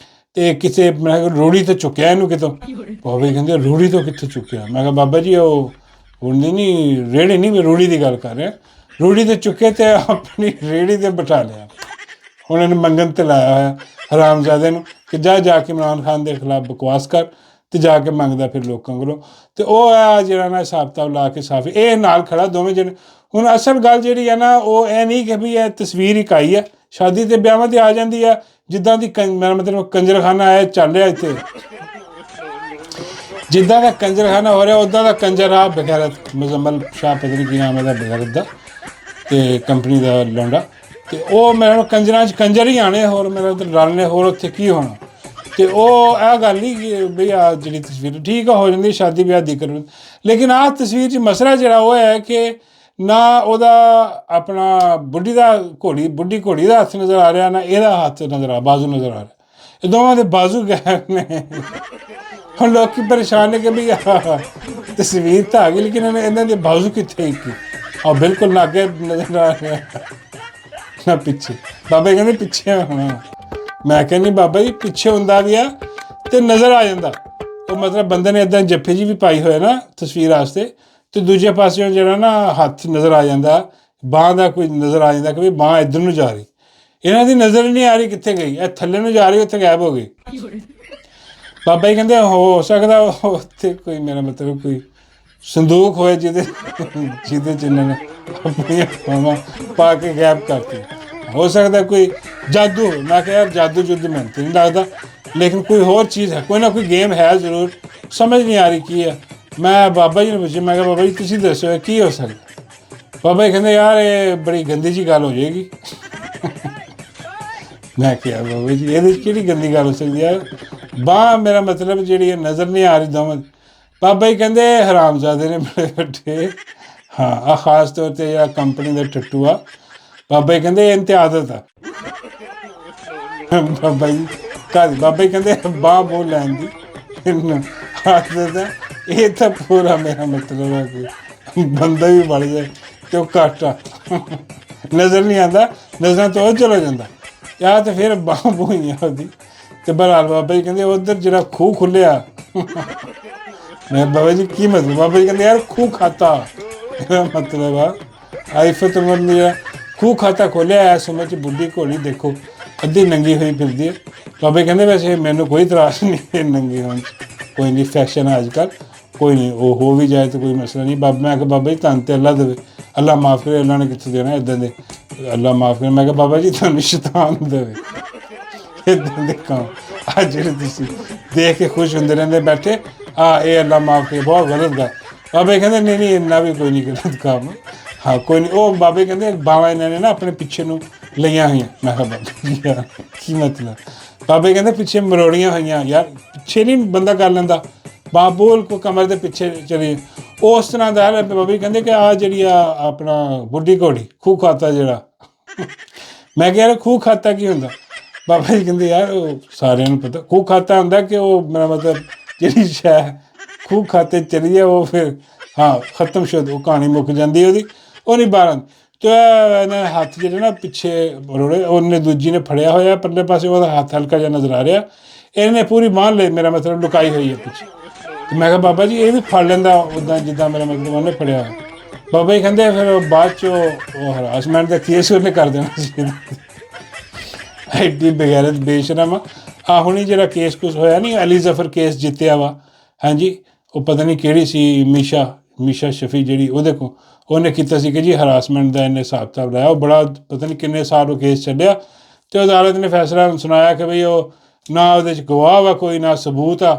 ਅਤੇ ਕਿਸੇ ਮੈਂ ਕਿਹਾ ਰੂੜੀ ਤੋਂ ਚੁੱਕਿਆ ਇਹਨੂੰ ਕਿਤੋਂ। ਬਾਬਾ ਜੀ ਕਹਿੰਦੇ ਰੂੜੀ ਤੋਂ ਕਿੱਥੇ ਚੁੱਕਿਆ? ਮੈਂ ਕਿਹਾ ਬਾਬਾ ਜੀ ਉਹ ਹੁੰਦੀ ਨਹੀਂ ਰੇੜੀ ਨਹੀਂ, ਮੈਂ ਰੂੜੀ ਦੀ ਗੱਲ ਕਰ ਰਿਹਾ। ਰੂੜੀ 'ਤੇ ਚੁੱਕੇ ਅਤੇ ਆਪਣੀ ਰੇੜੀ 'ਤੇ ਬਿਠਾ ਲਿਆ, ਹੁਣ ਇਹਨੂੰ ਮੰਗਣ 'ਤੇ ਲਾਇਆ ਹੋਇਆ ਹਰਾਮਜ਼ਾਦੇ ਨੂੰ ਕਿ ਜਾ ਕੇ ਇਮਰਾਨ ਖਾਨ ਦੇ ਖਿਲਾਫ ਬਕਵਾਸ ਕਰ, ਅਤੇ ਜਾ ਕੇ ਮੰਗਦਾ ਫਿਰ ਲੋਕਾਂ ਕੋਲੋਂ। ਅਤੇ ਉਹ ਆ ਜਿਹੜਾ ਨਾ ਹਿਸਾਬ ਕਿਤਾਬ ਲਾ ਕੇ ਸਾਫੀ ਇਹ ਨਾਲ ਖੜਾ ਦੋਵੇਂ ਜਣੇ। ਹੁਣ ਅਸਲ ਗੱਲ ਜਿਹੜੀ ਹੈ ਨਾ ਉਹ ਇਹ ਨਹੀਂ ਕਿ ਵੀ ਇਹ ਤਸਵੀਰ ਇੱਕ ਆਈ ਹੈ, ਸ਼ਾਦੀ 'ਤੇ ਵਿਆਹਾਂ 'ਤੇ ਆ ਜਾਂਦੀ ਆ, ਜਿੱਦਾਂ ਦੀ ਮੇਰਾ ਮਤਲਬ ਕੰਜਰਖਾਨਾ ਹੈ ਚੱਲ ਰਿਹਾ ਇੱਥੇ, ਜਿੱਦਾਂ ਦਾ ਕੰਜਰਖਾਨਾ ਹੋ ਰਿਹਾ ਉੱਦਾਂ ਦਾ ਕੰਜਰ ਆ ਬੇਗੈਰਤ ਮੁਜ਼ੰਮਲ ਸ਼ਾਹ, ਪਤਾ ਨਹੀਂ ਕੀ ਨਾਮ ਇਹਦਾ ਬੇਗੈਰਤ ਦਾ, ਅਤੇ ਕੰਪਨੀ ਦਾ ਲੌਂਡਾ। ਅਤੇ ਉਹ ਮੇਰਾ ਕੰਜਰਾਂ 'ਚ ਕੰਜਰ ਹੀ ਆਉਣੇ, ਹੋਰ ਮੇਰਾ ਰਲਣੇ, ਹੋਰ ਉੱਥੇ ਕੀ ਹੋਣਾ। ਅਤੇ ਉਹ ਇਹ ਗੱਲ ਨਹੀਂ ਕਿ ਬਈ ਆਹ ਜਿਹੜੀ ਤਸਵੀਰ ਠੀਕ ਹੋ ਜਾਂਦੀ ਸ਼ਾਦੀ ਵਿਆਹ ਦੀ ਕਰ, ਲੇਕਿਨ ਆਹ ਤਸਵੀਰ 'ਚ ਮਸਲਾ ਜਿਹੜਾ ਉਹ ਹੈ ਕਿ ਨਾ ਉਹਦਾ ਆਪਣਾ ਬੁੱਢੀ ਘੋੜੀ ਦਾ ਹੱਥ ਨਜ਼ਰ ਆ ਰਿਹਾ, ਨਾ ਇਹਦਾ ਹੱਥ ਨਜ਼ਰ ਆ, ਬਾਜ਼ੂ ਨਜ਼ਰ ਆ ਰਿਹਾ, ਇਹ ਦੋਵਾਂ ਦੇ ਬਾਜ਼ੂ ਗਾਇਬ ਨੇ। ਹੁਣ ਲੋਕ ਪਰੇਸ਼ਾਨ ਨੇ ਕਿ ਬਈ ਤਸਵੀਰ ਤਾਂ ਆ ਗਈ, ਲੇਕਿਨ ਇਹਨਾਂ ਦੇ ਬਾਜ਼ੂ ਕਿੱਥੇ ਇੱਕ, ਆਹ ਬਿਲਕੁਲ ਨਾ ਅੱਗੇ ਨਜ਼ਰ ਆ ਰਿਹਾ ਨਾ ਪਿੱਛੇ। ਬਾਬਾ ਕਹਿੰਦੇ ਪਿੱਛੇ ਹੋਣਾ, ਮੈਂ ਕਹਿੰਦੀ ਬਾਬਾ ਜੀ ਪਿੱਛੇ ਹੁੰਦਾ ਵੀ ਆ ਅਤੇ ਨਜ਼ਰ ਆ ਜਾਂਦਾ, ਉਹ ਮਤਲਬ ਬੰਦੇ ਨੇ ਇੱਦਾਂ ਜੱਫੇ ਜੀ ਵੀ ਪਾਈ ਹੋਏ ਨਾ ਤਸਵੀਰ ਵਾਸਤੇ, ਅਤੇ ਦੂਜੇ ਪਾਸਿਓਂ ਜਿਹੜਾ ਨਾ ਹੱਥ ਨਜ਼ਰ ਆ ਜਾਂਦਾ, ਬਾਂਹ ਦਾ ਕੋਈ ਨਜ਼ਰ ਆ ਜਾਂਦਾ ਕਿ ਵੀ ਬਾਂਹ ਇੱਧਰ ਨੂੰ ਜਾ ਰਹੀ, ਇਹਨਾਂ ਦੀ ਨਜ਼ਰ ਨਹੀਂ ਆ ਰਹੀ ਕਿੱਥੇ ਗਈ, ਇਹ ਥੱਲੇ ਨੂੰ ਜਾ ਰਹੀ, ਉੱਥੇ ਗਾਇਬ ਹੋ ਗਈ। ਬਾਬਾ ਜੀ ਕਹਿੰਦੇ ਹੋ ਸਕਦਾ ਉੱਥੇ ਕੋਈ ਮੇਰਾ ਮਤਲਬ ਕੋਈ ਸੰਦੂਕ ਹੋਏ ਜਿਹਦੇ 'ਚ ਇਹਨਾਂ ਨੇ ਆਪਣੀਆਂ ਬਾਹਾਂ ਪਾ ਕੇ ਗਾਇਬ ਕਰਤੀ, ਹੋ ਸਕਦਾ ਕੋਈ ਜਾਦੂ। ਮੈਂ ਕਿਹਾ ਯਾਰ ਜਾਦੂ ਜੁੱਦ ਮੈਨੂੰ ਤਾਂ ਨਹੀਂ ਲੱਗਦਾ, ਲੇਕਿਨ ਕੋਈ ਹੋਰ ਚੀਜ਼ ਹੈ, ਕੋਈ ਨਾ ਕੋਈ ਗੇਮ ਹੈ ਜ਼ਰੂਰ, ਸਮਝ ਨਹੀਂ ਆ ਰਹੀ ਕੀ ਹੈ। ਮੈਂ ਬਾਬਾ ਜੀ ਨੂੰ ਪੁੱਛਿਆ, ਮੈਂ ਕਿਹਾ ਬਾਬਾ ਜੀ ਤੁਸੀਂ ਦੱਸੋ ਕੀ ਹੋ ਸਕਦਾ? ਬਾਬਾ ਜੀ ਕਹਿੰਦੇ ਯਾਰ ਇਹ ਬੜੀ ਗੰਦੀ ਜਿਹੀ ਗੱਲ ਹੋ ਜਾਏਗੀ। ਮੈਂ ਕਿਹਾ ਬਾਬਾ ਜੀ ਇਹਦੇ 'ਚ ਕਿਹੜੀ ਗੰਦੀ ਗੱਲ ਹੋ ਸਕਦੀ ਯਾਰ, ਬਾਂਹ ਮੇਰਾ ਮਤਲਬ ਜਿਹੜੀ ਹੈ ਨਜ਼ਰ ਨਹੀਂ ਆ ਰਹੀ ਦੋਵਾਂ। ਬਾਬਾ ਜੀ ਕਹਿੰਦੇ ਹਰਾਮਜ਼ਾਦੇ ਨੇ ਬੜੇ ਵੱਡੇ, ਹਾਂ ਆਹ ਖਾਸ ਤੌਰ 'ਤੇ ਜਿਹੜਾ ਕੰਪਨੀ ਦਾ ਟੱਟੂ ਆ, ਬਾਬਾ ਜੀ ਕਹਿੰਦੇ ਇਹਨਾਂ 'ਤੇ ਆਦਤ ਆ। ਬਾਬਾ ਜੀ ਬਾਬਾ ਜੀ ਕਹਿੰਦੇ ਬਾਂਹ ਬੋਲ ਲੈਣ ਦੀ ਆਦਤ ਆ, ਇਹ ਤਾਂ ਪੂਰਾ ਮੇਰਾ ਮਤਲਬ ਹੈ ਕਿ ਬੰਦਾ ਵੀ ਵੜ ਜਾਏ ਅਤੇ ਉਹ ਘੱਟ ਆ, ਨਜ਼ਰ ਨਹੀਂ ਆਉਂਦਾ, ਨਜ਼ਰਾਂ ਤੋਂ ਉਹ ਚਲਾ ਜਾਂਦਾ, ਜਾਂ ਤਾਂ ਫਿਰ ਬਾਂਹ ਬੋਈਆਂ ਉਹਦੀ। ਅਤੇ ਬਹਰਹਾਲ ਬਾਬਾ ਜੀ ਕਹਿੰਦੇ ਉੱਧਰ ਜਿਹੜਾ ਖੂਹ ਖੁੱਲ੍ਹਿਆ, ਮੈਂ ਬਾਬਾ ਜੀ ਕੀ ਮਤਲਬ? ਬਾਬਾ ਜੀ ਕਹਿੰਦੇ ਯਾਰ ਖੂਹ ਖਾਤਾ, ਇਹਦਾ ਮਤਲਬ ਆ ਆਈਫਤ ਉਮਰ ਨੇ ਜਿਹੜਾ ਖੂਹ ਖਾਤਾ ਖੋਲ੍ਹਿਆ ਇਸ ਉਮਰ 'ਚ ਬੁੱਢੀ ਘੋੜੀ ਦੇਖੋ ਅੱਧੀ ਨੰਗੀ ਹੋਈ ਫਿਰਦੀ ਹੈ। ਬਾਬਾ ਜੀ ਕਹਿੰਦੇ ਵੈਸੇ ਮੈਨੂੰ ਕੋਈ ਇਤਰਾਜ਼ ਨਹੀਂ ਨੰਗੀ ਹੋਣ 'ਚ, ਕੋਈ ਨਹੀਂ ਫੈਸ਼ਨ ਹੈ ਅੱਜ ਕੱਲ੍ਹ, ਕੋਈ ਨਹੀਂ ਉਹ ਹੋ ਵੀ ਜਾਏ ਤਾਂ ਕੋਈ ਮਸਲਾ ਨਹੀਂ। ਮੈਂ ਕਿਹਾ ਬਾਬਾ ਜੀ ਧੰਨ ਤੇ ਅੱਲਾ ਦੇਵੇ, ਅੱਲਾ ਮਾਫ਼ ਕਰੇ, ਅੱਲਾ ਨੇ ਕਿੱਥੇ ਦੇਣਾ ਇੱਦਾਂ ਦੇ, ਅੱਲਾ ਮਾਫ਼ ਕਰੇ। ਮੈਂ ਕਿਹਾ ਬਾਬਾ ਜੀ ਤੁਹਾਨੂੰ ਸ਼ੈਤਾਨ ਦੇਵੇ ਇੱਦਾਂ ਦੇ ਕੰਮ, ਆਹ ਜਿਹੜੇ ਤੁਸੀਂ ਦੇਖ ਕੇ ਖੁਸ਼ ਹੁੰਦੇ ਰਹਿੰਦੇ ਬੈਠੇ, ਇਹ ਅੱਲਾ ਮਾਫ਼ ਕਰੇ ਬਹੁਤ ਗਲਤ ਗੱਲ। ਬਾਬਾ ਜੀ ਕਹਿੰਦੇ ਨਹੀਂ ਇੰਨਾ ਵੀ ਕੋਈ ਨਹੀਂ ਗਲਤ ਕੰਮ, ਹਾਂ ਕੋਈ ਨਹੀਂ। ਉਹ ਬਾਬਾ ਜੀ ਕਹਿੰਦੇ ਬਾਹਾਂ ਇਹਨਾਂ ਨੇ ਨਾ ਆਪਣੇ ਪਿੱਛੇ ਨੂੰ ਲਈਆਂ ਹੋਈਆਂ। ਮੈਂ ਕਿਹਾ ਬਾਬਾ ਜੀ ਯਾਰ ਕੀ ਮਤਲਬ? ਬਾਬਾ ਜੀ ਕਹਿੰਦੇ ਪਿੱਛੇ ਮਰੋੜੀਆਂ ਹੋਈਆਂ। ਯਾਰ ਪਿੱਛੇ ਨਹੀਂ ਬੰਦਾ ਕਰ ਲੈਂਦਾ, ਬਾਂਹ ਬੋਲ ਕੋ ਕਮਰ ਦੇ ਪਿੱਛੇ ਚਲੀ, ਉਸ ਤਰ੍ਹਾਂ ਦਾ। ਬਾਬਾ ਜੀ ਕਹਿੰਦੇ ਕਿ ਆਹ ਜਿਹੜੀ ਆ ਆਪਣਾ ਬੁੱਢੀ ਘੋੜੀ ਖੂਹ ਖਾਤਾ ਜਿਹੜਾ, ਮੈਂ ਕਿਹਾ ਯਾਰ ਖੂਹ ਖਾਤਾ ਕੀ ਹੁੰਦਾ? ਬਾਬਾ ਜੀ ਕਹਿੰਦੇ ਯਾਰ ਉਹ ਸਾਰਿਆਂ ਨੂੰ ਪਤਾ ਖੂਹ ਖਾਤਾ ਹੁੰਦਾ ਕਿ ਉਹ ਮੇਰਾ ਮਤਲਬ ਜਿਹੜੀ ਸ਼ੈ ਖੂਹ ਖਾਤੇ ਚਲੀ ਹੈ ਉਹ ਫਿਰ ਹਾਂ ਖਤਮ ਸ਼ੁੱਧ, ਉਹ ਕਹਾਣੀ ਮੁੱਕ ਜਾਂਦੀ ਉਹਦੀ, ਉਹ ਨਹੀਂ ਬਾਹਰ ਆਉਂਦੀ। ਅਤੇ ਇਹਨਾਂ ਹੱਥ ਜਿਹੜੇ ਨਾ ਪਿੱਛੇ ਰੋੜੇ, ਉਹਨੇ ਦੂਜੀ ਨੇ ਫੜਿਆ ਹੋਇਆ ਪਰਲੇ ਪਾਸੇ, ਉਹਦਾ ਹੱਥ ਹਲਕਾ ਜਿਹਾ ਨਜ਼ਰ ਆ ਰਿਹਾ, ਇਹਨੇ ਪੂਰੀ ਬਾਂਹ ਲਈ ਮੇਰਾ ਮਤਲਬ ਲੁਕਾਈ ਹੋਈ ਹੈ ਪਿੱਛੇ। ਅਤੇ ਮੈਂ ਕਿਹਾ ਬਾਬਾ ਜੀ ਇਹ ਵੀ ਫੜ ਲੈਂਦਾ ਉੱਦਾਂ ਜਿੱਦਾਂ ਮੇਰਾ ਮਤਲਬ ਉਹਨੇ ਫੜਿਆ ਹੋਇਆ। ਬਾਬਾ ਜੀ ਕਹਿੰਦੇ ਫਿਰ ਬਾਅਦ 'ਚ ਉਹ ਹਰਾਸਮੈਂਟ ਦਾ ਕੇਸ ਉਹਨੇ ਕਰ ਦੇਣਾ ਸੀ। ਐਡੀ ਬਗੈਰਤ ਬੇਸ਼ਰਮ ਆ। ਹੁਣੀ ਜਿਹੜਾ ਕੇਸ ਕੁਛ ਹੋਇਆ ਨਹੀਂ, ਅਲੀ ਜ਼ਫਰ ਕੇਸ ਜਿੱਤਿਆ ਵਾ, ਹਾਂਜੀ, ਉਹ ਪਤਾ ਨਹੀਂ ਕਿਹੜੀ ਸੀ, ਮੀਸ਼ਾ ਸ਼ਫੀ ਜਿਹੜੀ, ਉਹਦੇ ਕੋਲ ਉਹਨੇ ਕੀਤਾ ਸੀ ਕਿ ਜੀ ਹਰਾਸਮੈਂਟ ਦਾ ਇਹਨੇ ਹਿਸਾਬ ਕਿਤਾਬ ਲਾਇਆ। ਉਹ ਬੜਾ ਪਤਾ ਨਹੀਂ ਕਿੰਨੇ ਸਾਲ ਉਹ ਕੇਸ ਚੱਲਿਆ, ਅਤੇ ਅਦਾਲਤ ਨੇ ਫੈਸਲਾ ਸੁਣਾਇਆ ਕਿ ਬਈ ਉਹ ਨਾ ਉਹਦੇ 'ਚ ਗਵਾਹ ਵਾ ਕੋਈ, ਨਾ ਸਬੂਤ ਆ,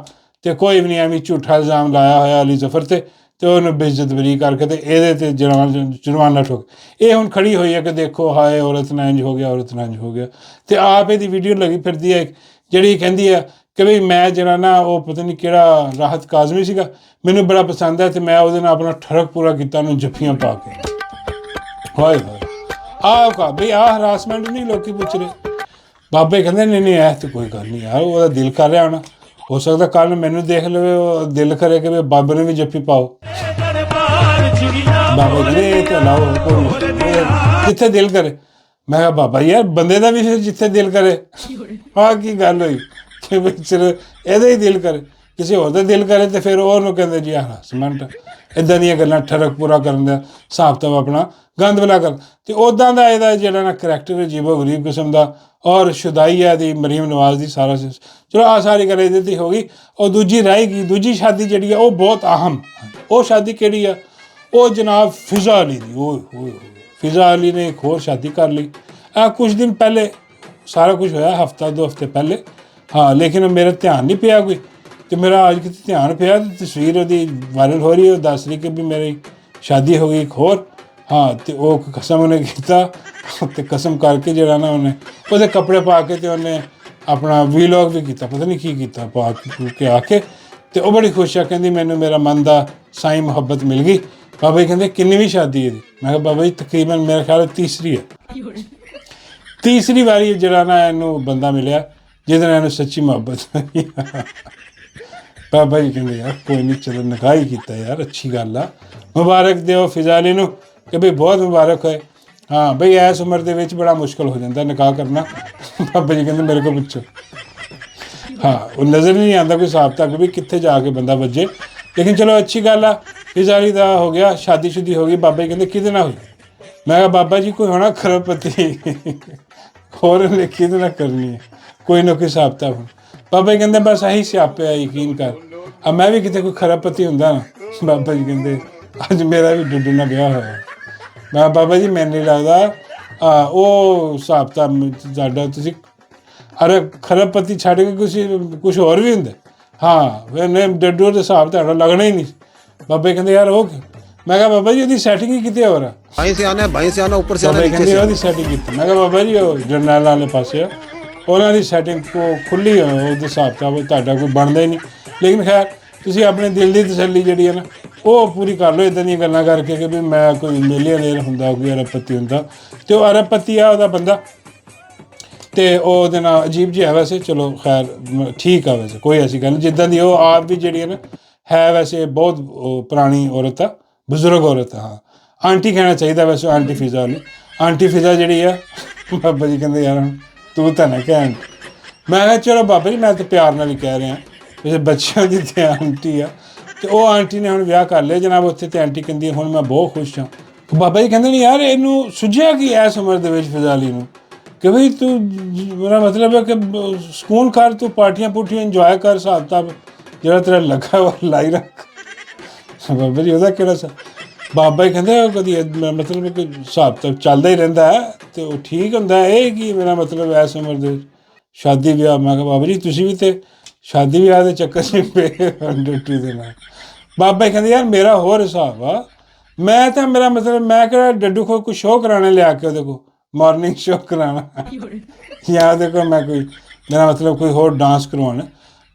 ਅਤੇ ਕੋਈ ਵੀ ਨਹੀਂ, ਐਵੇਂ ਝੂਠਾ ਇਲਜ਼ਾਮ ਲਾਇਆ ਹੋਇਆ ਅਲੀ ਜ਼ਫਰ 'ਤੇ, ਅਤੇ ਉਹਨੂੰ ਬੇਇੱਜ਼ਤ ਬਰੀ ਕਰਕੇ ਅਤੇ ਇਹਦੇ 'ਤੇ ਜੁਰਮਾਨਾ ਠੋਕ। ਇਹ ਹੁਣ ਖੜੀ ਹੋਈ ਹੈ ਕਿ ਦੇਖੋ ਹਾਏ ਔਰਤ ਨਾਲ ਇੰਝ ਹੋ ਗਿਆ, ਔਰਤ ਨਾਲ ਇੰਝ ਹੋ ਗਿਆ, ਅਤੇ ਆਪ ਇਹਦੀ ਵੀਡੀਓ ਲੱਗੀ ਫਿਰਦੀ ਹੈ ਜਿਹੜੀ ਕਹਿੰਦੀ ਆ ਕਿ ਬਈ ਮੈਂ ਜਿਹੜਾ ਨਾ ਉਹ ਪਤਾ ਨਹੀਂ ਕਿਹੜਾ ਰਾਹਤ ਕਾਜ਼ਮੀ ਸੀਗਾ, ਮੈਨੂੰ ਬੜਾ ਪਸੰਦ ਹੈ, ਅਤੇ ਮੈਂ ਉਹਦੇ ਨਾਲ ਆਪਣਾ ਠਰਕ ਪੂਰਾ ਕੀਤਾ, ਉਹਨੂੰ ਜੱਫੀਆਂ ਪਾ ਕੇ। ਹੋਏ ਹੋਏ ਆਹ ਕਾ ਬਈ ਆਹ ਹਰਾਸਮੈਂਟ ਨਹੀਂ ਲੋਕੀ ਪੁੱਛ ਰਹੇ। ਬਾਬੇ ਕਹਿੰਦੇ ਨਹੀਂ ਨਹੀਂ ਇਹ ਤਾਂ ਕੋਈ ਗੱਲ ਨਹੀਂ ਯਾਰ, ਉਹਦਾ ਦਿਲ ਕਰ ਰਿਹਾ ਹੋਣਾ, ਹੋ ਸਕਦਾ ਕੱਲ੍ਹ ਨੂੰ ਮੈਨੂੰ ਦੇਖ ਲਵੇ, ਉਹ ਦਿਲ ਕਰੇ ਕਿ ਬਾਬੇ ਨੂੰ ਵੀ ਜੱਫੀ ਪਾਓ। ਬਾਬਾ ਕਹਿੰਦੇ ਇਹ ਤਾਂ ਲਾਓ, ਜਿੱਥੇ ਦਿਲ ਕਰੇ। ਮੈਂ ਕਿਹਾ ਬਾਬਾ ਯਾਰ ਬੰਦੇ ਦਾ ਵੀ ਫਿਰ ਜਿੱਥੇ ਦਿਲ ਕਰੇ, ਆਹ ਕੀ ਗੱਲ ਹੋਈ ਕਿ ਸਿਰਫ ਇਹਦਾ ਹੀ ਦਿਲ ਕਰੇ, ਕਿਸੇ ਹੋਰ ਦਾ ਦਿਲ ਕਰੇ ਅਤੇ ਫਿਰ ਉਹਨੂੰ ਕਹਿੰਦੇ ਜੀ ਹਰਾਸਮੈਂਟ। ਇੱਦਾਂ ਦੀਆਂ ਗੱਲਾਂ ਠਰਕ ਪੂਰਾ ਕਰਨ ਦਾ ਹਿਸਾਬ ਕਿਤਾਬ ਆਪਣਾ ਗੰਦ ਬਲਾ ਕਰ। ਅਤੇ ਉੱਦਾਂ ਦਾ ਇਹਦਾ ਜਿਹੜਾ ਨਾ ਕਰੈਕਟਰ ਅਜੀਬੋ ਗਰੀਬ ਕਿਸਮ ਦਾ, ਔਰ ਸ਼ੁਦਾਈ ਹੈ ਦੀ ਮਰੀਮ ਨਵਾਜ਼ ਦੀ ਸਾਰਾ। ਚਲੋ ਆਹ ਸਾਰੀ ਗੱਲ ਇਹਦੇ 'ਤੇ ਹੋ ਗਈ। ਉਹ ਦੂਜੀ ਰਹਿ ਗਈ, ਦੂਜੀ ਸ਼ਾਦੀ ਜਿਹੜੀ ਆ ਉਹ ਬਹੁਤ ਅਹਿਮ। ਉਹ ਸ਼ਾਦੀ ਕਿਹੜੀ ਆ? ਉਹ ਜਨਾਬ ਫਿਜ਼ਾ ਅਲੀ ਦੀ। ਉਹ ਫਿਜ਼ਾ ਅਲੀ ਨੇ ਇੱਕ ਹੋਰ ਸ਼ਾਦੀ ਕਰ ਲਈ ਕੁਛ ਦਿਨ ਪਹਿਲੇ, ਸਾਰਾ ਕੁਛ ਹੋਇਆ ਹਫ਼ਤਾ 2 ਹਫ਼ਤੇ ਪਹਿਲੇ। ਹਾਂ ਲੇਕਿਨ ਮੇਰਾ ਧਿਆਨ ਨਹੀਂ ਪਿਆ ਕੋਈ, ਅਤੇ ਮੇਰਾ ਅੱਜ ਕਿਤੇ ਧਿਆਨ ਪਿਆ ਅਤੇ ਤਸਵੀਰ ਉਹਦੀ ਵਾਇਰਲ ਹੋ ਰਹੀ ਹੈ, ਉਹ ਦੱਸ ਰਹੀ ਕਿ ਵੀ ਮੇਰੀ ਸ਼ਾਦੀ ਹੋ ਗਈ ਇੱਕ ਹੋਰ। ਹਾਂ ਅਤੇ ਉਹ ਕਸਮ ਉਹਨੇ ਕੀਤਾ, ਅਤੇ ਕਸਮ ਕਰਕੇ ਜਿਹੜਾ ਨਾ ਉਹਨੇ ਉਹਦੇ ਕੱਪੜੇ ਪਾ ਕੇ ਅਤੇ ਉਹਨੇ ਆਪਣਾ ਵੀਲੋਗ ਵੀ ਕੀਤਾ, ਪਤਾ ਨਹੀਂ ਕੀ ਕੀਤਾ, ਪਾ ਕੇ ਆ ਕੇ। ਅਤੇ ਉਹ ਬੜੀ ਖੁਸ਼ ਆ, ਕਹਿੰਦੀ ਮੈਨੂੰ ਮੇਰਾ ਮਨ ਦਾ ਸਾਈਂ ਮੁਹੱਬਤ ਮਿਲ ਗਈ। ਬਾਬਾ ਜੀ ਕਹਿੰਦੇ ਕਿੰਨਵੀਂ ਸ਼ਾਦੀ ਇਹਦੀ? ਮੈਂ ਕਿਹਾ ਬਾਬਾ ਜੀ ਤਕਰੀਬਨ ਮੇਰਾ ਖਿਆਲ ਤੀਸਰੀ ਹੈ। ਤੀਸਰੀ ਵਾਰੀ ਜਿਹੜਾ ਨਾ ਇਹਨੂੰ ਬੰਦਾ ਮਿਲਿਆ ਜਿਹਦੇ ਨਾਲ ਇਹਨੂੰ ਸੱਚੀ ਮੁਹੱਬਤ ਹੋਈ। ਬਾਬਾ ਜੀ ਕਹਿੰਦੇ ਯਾਰ ਕੋਈ ਨਹੀਂ, ਚਲੋ ਨਿਕਾਹ ਹੀ ਕੀਤਾ ਯਾਰ, ਅੱਛੀ ਗੱਲ ਆ, ਮੁਬਾਰਕ ਦਿਓ ਫਿਜ਼ਾ ਅਲੀ ਨੂੰ ਕਿ ਬਈ ਬਹੁਤ ਮੁਬਾਰਕ ਹੋਏ। ਹਾਂ ਬਈ ਇਸ ਉਮਰ ਦੇ ਵਿੱਚ ਬੜਾ ਮੁਸ਼ਕਿਲ ਹੋ ਜਾਂਦਾ ਨਿਕਾਹ ਕਰਨਾ। ਬਾਬਾ ਜੀ ਕਹਿੰਦੇ ਮੇਰੇ ਕੋਲ ਪੁੱਛੋ। ਹਾਂ ਉਹ ਨਜ਼ਰ ਨਹੀਂ ਆਉਂਦਾ ਕੋਈ ਹਿਸਾਬ ਤੱਕ ਵੀ ਕਿੱਥੇ ਜਾ ਕੇ ਬੰਦਾ ਵੱਜੇ, ਲੇਕਿਨ ਚਲੋ ਅੱਛੀ ਗੱਲ ਆ, ਫਿਜ਼ਾ ਅਲੀ ਦਾ ਹੋ ਗਿਆ, ਸ਼ਾਦੀ ਸ਼ੁਦੀ ਹੋ ਗਈ। ਬਾਬਾ ਜੀ ਕਹਿੰਦੇ ਕਿਹਦੇ ਨਾਲ ਹੋਈ? ਮੈਂ ਕਿਹਾ ਬਾਬਾ ਜੀ ਕੋਈ ਹੋਣਾ ਖਰਬਪਤੀ, ਹੋਰ ਨੇ ਕਿਹਦੇ ਨਾਲ ਕਰਨੀ ਹੈ, ਕੋਈ ਨਾ ਕੋਈ ਹਿਸਾਬ ਤਾਂ। ਬਾਬਾ ਜੀ ਕਹਿੰਦੇ ਬਸ ਇਹੀ ਸਿਆਪੇ ਆ, ਯਕੀਨ ਕਰ। ਮੈਂ ਵੀ ਕਿਤੇ ਕੋਈ ਖਰਬਪਤੀ ਹੁੰਦਾ ਨਾ। ਬਾਬਾ ਜੀ ਕਹਿੰਦੇ ਅੱਜ ਮੇਰਾ ਵੀ ਡੁੱਡੂ ਨਾਲ ਵਿਆਹ ਹੋਇਆ। ਮੈਂ ਬਾਬਾ ਜੀ ਮੈਨੂੰ ਨਹੀਂ ਲੱਗਦਾ ਉਹ ਹਿਸਾਬ ਤਾਂ ਸਾਡਾ ਤੁਸੀਂ ਅਰੇ ਖਰਬਪਤੀ ਛੱਡ ਕੇ ਕੁਛ ਹੋਰ ਵੀ ਹੁੰਦਾ। ਹਾਂ ਫਿਰ ਡੱਡੂ ਦੇ ਹਿਸਾਬ ਤੁਹਾਡਾ ਲੱਗਣਾ ਹੀ ਨਹੀਂ। ਬਾਬਾ ਜੀ ਕਹਿੰਦੇ ਯਾਰ ਉਹ ਕੀ? ਮੈਂ ਕਿਹਾ ਬਾਬਾ ਜੀ ਉਹਦੀ ਸੈਟਿੰਗ ਹੀ ਕਿਤੇ ਹੋਰ ਆ। ਕਹਿੰਦੇ ਉਹਦੀ ਸੈਟਿੰਗ ਕੀਤੀ। ਮੈਂ ਕਿਹਾ ਬਾਬਾ ਜੀ ਉਹ ਜਰਨੈਲ ਵਾਲੇ ਪਾਸੇ ਆ, ਉਹਨਾਂ ਦੀ ਸੈਟਿੰਗ ਖੁੱਲ੍ਹੀ ਹੋਈ, ਉਹਦੇ ਹਿਸਾਬ ਕਿਤਾਬ ਤੁਹਾਡਾ ਕੋਈ ਬਣਦਾ ਹੀ ਨਹੀਂ। ਲੇਕਿਨ ਖੈਰ ਤੁਸੀਂ ਆਪਣੇ ਦਿਲ ਦੀ ਤਸੱਲੀ ਜਿਹੜੀ ਹੈ ਨਾ ਉਹ ਪੂਰੀ ਕਰ ਲਓ, ਇੱਦਾਂ ਦੀਆਂ ਗੱਲਾਂ ਕਰਕੇ ਕਿ ਵੀ ਮੈਂ ਕੋਈ ਮਿਲੀਅਨੇਅਰ ਹੁੰਦਾ, ਕੋਈ ਅਰਬਪਤੀ ਹੁੰਦਾ। ਅਤੇ ਉਹ ਅਰਬਪਤੀ ਆ ਉਹਦਾ ਬੰਦਾ, ਅਤੇ ਉਹ ਉਹਦੇ ਨਾਲ ਅਜੀਬ ਜਿਹਾ ਵੈਸੇ, ਚਲੋ ਖੈਰ ਠੀਕ ਆ, ਵੈਸੇ ਕੋਈ ਐਸੀ ਗੱਲ ਨਹੀਂ। ਜਿੱਦਾਂ ਦੀ ਉਹ ਆਪ ਵੀ ਜਿਹੜੀ ਹੈ ਨਾ ਹੈ ਵੈਸੇ ਬਹੁਤ ਪੁਰਾਣੀ ਔਰਤ ਆ, ਬਜ਼ੁਰਗ ਔਰਤ ਆ। ਹਾਂ ਆਂਟੀ ਕਹਿਣਾ ਚਾਹੀਦਾ ਵੈਸੇ ਆਂਟੀ ਫਿਜ਼ਾ ਅਲੀ। ਆਂਟੀ ਫਿਜ਼ਾ ਜਿਹੜੀ ਆ, ਬਾਬਾ ਜੀ ਕਹਿੰਦੇ ਯਾਰ ਤੂੰ ਤਾਂ ਨਾ ਕਹਿ ਆਂਟੀ। ਮੈਂ ਕਿਹਾ ਚਲੋ ਬਾਬਾ ਜੀ ਮੈਂ ਤਾਂ ਪਿਆਰ ਨਾਲ ਹੀ ਕਹਿ ਰਿਹਾ, ਵੈਸੇ ਬੱਚਿਆਂ ਦੀ ਤਾਂ ਆਂਟੀ ਆ। ਅਤੇ ਉਹ ਆਂਟੀ ਨੇ ਹੁਣ ਵਿਆਹ ਕਰ ਲਿਆ ਜਨਾਬ ਉੱਥੇ, ਅਤੇ ਆਂਟੀ ਕਹਿੰਦੀ ਹੁਣ ਮੈਂ ਬਹੁਤ ਖੁਸ਼ ਹਾਂ। ਬਾਬਾ ਜੀ ਕਹਿੰਦੇ ਨਹੀਂ ਯਾਰ ਇਹਨੂੰ ਸੁਝਿਆ ਕਿ ਇਸ ਉਮਰ ਦੇ ਵਿੱਚ ਫਿਜ਼ਾ ਅਲੀ ਨੂੰ ਕਿ ਬਈ ਤੂੰ, ਮੇਰਾ ਮਤਲਬ ਹੈ ਕਿ ਸਕੂਨ ਕਰ, ਤੂੰ ਪਾਰਟੀਆਂ ਪੂਟੀਆਂ ਇੰਜੋਏ ਕਰ, ਹਿਸਾਬ ਕਿਤਾਬ ਜਿਹੜਾ ਤੇਰਾ ਲੱਗਾ ਉਹ ਲਾਈ ਰੱਖ। ਬਾਬਾ ਜੀ ਉਹਦਾ ਕਿਹੜਾ ਸਾ? ਬਾਬਾ ਜੀ ਕਹਿੰਦੇ ਕਦੀ ਮਤਲਬ ਕਿ ਹਿਸਾਬ ਕਿਤਾਬ ਚੱਲਦਾ ਹੀ ਰਹਿੰਦਾ ਹੈ ਅਤੇ ਉਹ ਠੀਕ ਹੁੰਦਾ। ਇਹ ਕੀ ਮੇਰਾ ਮਤਲਬ ਇਸ ਉਮਰ ਦੇ ਸ਼ਾਦੀ ਵਿਆਹ? ਮੈਂ ਕਿਹਾ ਬਾਬਾ ਜੀ ਤੁਸੀਂ ਵੀ ਤਾਂ ਸ਼ਾਦੀ ਵਿਆਹ ਦੇ ਚੱਕਰ 'ਚ ਪਏ ਡਿਊਟੀ ਦੇ ਨਾਲ। ਬਾਬਾ ਜੀ ਕਹਿੰਦੇ ਯਾਰ ਮੇਰਾ ਹੋਰ ਹਿਸਾਬ ਆ, ਮੈਂ ਤਾਂ ਮੇਰਾ ਮਤਲਬ ਮੈਂ ਕਿਹੜਾ ਡੱਡੂ ਕੋਲ ਕੋਈ ਸ਼ੋਅ ਕਰਾਉਣੇ ਲਿਆ ਕੇ ਉਹਦੇ ਕੋਲ ਮਾਰਨਿੰਗ ਸ਼ੋਅ ਕਰਾਉਣਾ, ਜਾਂ ਉਹਦੇ ਕੋਲ ਮੈਂ ਕੋਈ ਮੇਰਾ ਮਤਲਬ ਕੋਈ ਹੋਰ ਡਾਂਸ ਕਰਵਾਉਣਾ।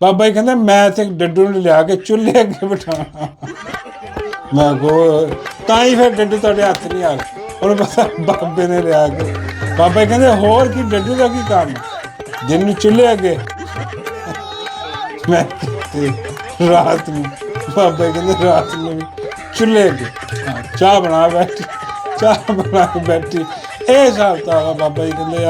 ਬਾਬਾ ਜੀ ਕਹਿੰਦੇ ਮੈਂ ਇੱਥੇ ਡੱਡੂ ਨੂੰ ਲਿਆ ਕੇ ਚੁੱਲ੍ਹੇ ਅੱਗੇ ਬਿਠਾਉਣਾ। ਮੈਂ ਕੋ ਤਾਂ ਹੀ ਫਿਰ ਡੱਡੂ ਤੁਹਾਡੇ ਹੱਥ ਨਹੀਂ ਆ ਗਿਆ, ਉਹਨੂੰ ਪਤਾ ਬਾਬੇ ਨੇ ਲਿਆ ਕੇ। ਬਾਬਾ ਜੀ ਕਹਿੰਦੇ ਹੋਰ ਕੀ ਡੱਡੂ ਦਾ ਕੀ ਕੰਮ, ਦਿਨ ਨੂੰ ਚੁੱਲ੍ਹੇ ਅੱਗੇ, ਮੈਂ ਰਾਤ ਨੂੰ। ਬਾਬਾ ਜੀ ਕਹਿੰਦੇ ਰਾਤ ਨੂੰ ਵੀ ਚੁੱਲ੍ਹੇ ਅੱਗੇ ਚਾਹ ਬਣਾ ਬੈਠੀ ਇਹ ਹਿਸਾਬ ਤਾਂ ਬਾਬਾ ਜੀ ਕਹਿੰਦੇ ਯਾਰ